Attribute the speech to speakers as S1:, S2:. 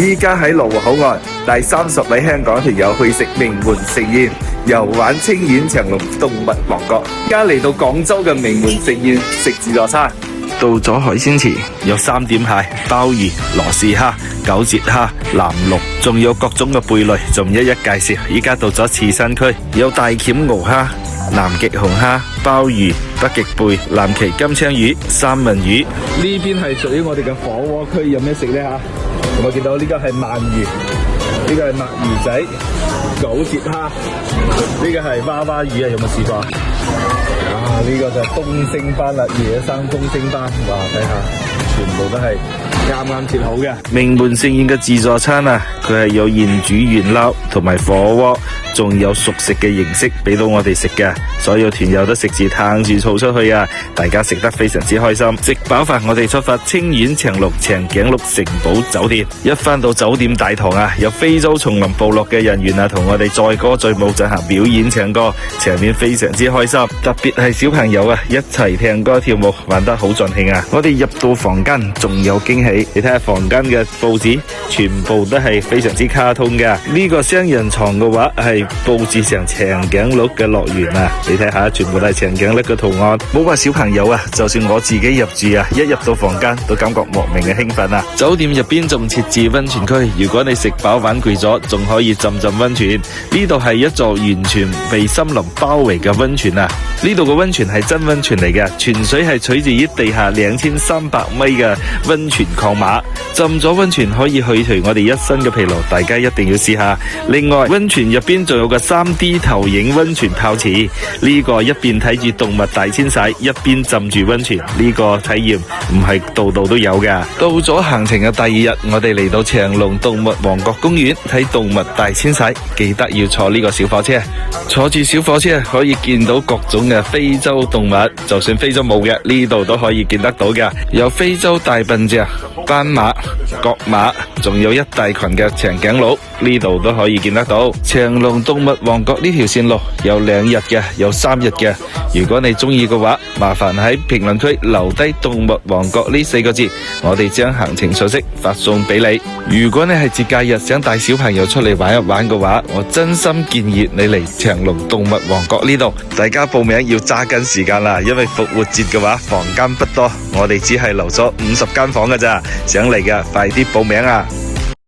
S1: 依家喺羅湖口岸帶30位香港團友去食名門盛宴，遊玩清遠長隆動物王國。依家嚟到廣州嘅名門盛宴食自助餐。到咗海鮮池，有3點蟹、鮑魚、羅氏蝦、九節蝦、南龍，仲有各種嘅貝類，仲一一介紹。依家到咗刺身區，有大鉗鰲蝦、南極紅蝦、鮑魚、北極貝、藍鰭金槍魚、三文魚。呢邊係屬於我哋嘅火鍋區，有咩食呢？吓？有冇見到呢個係鰻魚，呢個係墨魚仔、九節蝦，呢個係娃娃魚啊！有冇試過？呢個就係東星斑啦，野生東星斑，哇！睇下，全部都係啱啱切好嘅。名門盛宴嘅自助餐啊，佢係有現煮現撈同埋火鍋，仲有熟食嘅形式俾到我哋食嘅。所有團友都食住嘆住醋出去啊！大家食得非常之開心。食飽飯，我哋出發清遠長隆長頸鹿城堡酒店。一返到酒店大堂啊，有非洲叢林部落嘅人員啊，同我哋載歌載舞進行表演唱歌，場面非常之開心。特別係小朋友啊，一齊聽歌跳舞，玩得好盡興啊！我哋入到房間，仲有驚喜。你睇下房間嘅佈置，全部都係非常之卡通嘅。呢個雙人床嘅話，係佈置成長頸鹿嘅樂園啊！你睇下，全部都係長頸鹿嘅圖案。冇話小朋友啊，就算我自己入住啊，一入到房間都感覺莫名嘅興奮啊！酒店入邊仲設置溫泉區，如果你食飽玩攰咗，仲可以浸溫泉。呢度係一座完全被森林包圍嘅溫泉啊！呢度嘅溫泉係真溫泉嚟嘅，泉水係取自於地下2300米嘅溫泉礦馬。浸咗溫泉可以去除我哋一身嘅疲勞，大家一定要試下。另外，溫泉入邊仲有個3D 投影溫泉泡池，呢個一邊睇住動物大遷徙，一邊浸住溫泉，呢個體驗唔係度度都有㗎。到咗行程嘅第2日，我哋嚟到長隆動物王國公園睇動物大遷徙，記得要坐呢個小火車。坐住小火車可以見到各種嘅非洲動物，就算非洲冇嘅，呢度都可以見得到嘅。有非洲大笨象、斑馬、角馬，仲有一大群嘅長頸鹿，呢度都可以見得到。長隆動物王國呢條線路有2日嘅，有3日嘅。如果你中意嘅話，麻煩喺評論區留低動物王國呢4個字，我哋將行程信息發送俾你。如果你係節假日想帶小朋友出嚟玩一玩嘅話，我真心建議你嚟長隆動物王國呢度。大家報名要揸緊時間啦，因為復活節嘅話房間不多，我哋只係留咗50間房㗎咋，想嚟嘅快啲報名啊！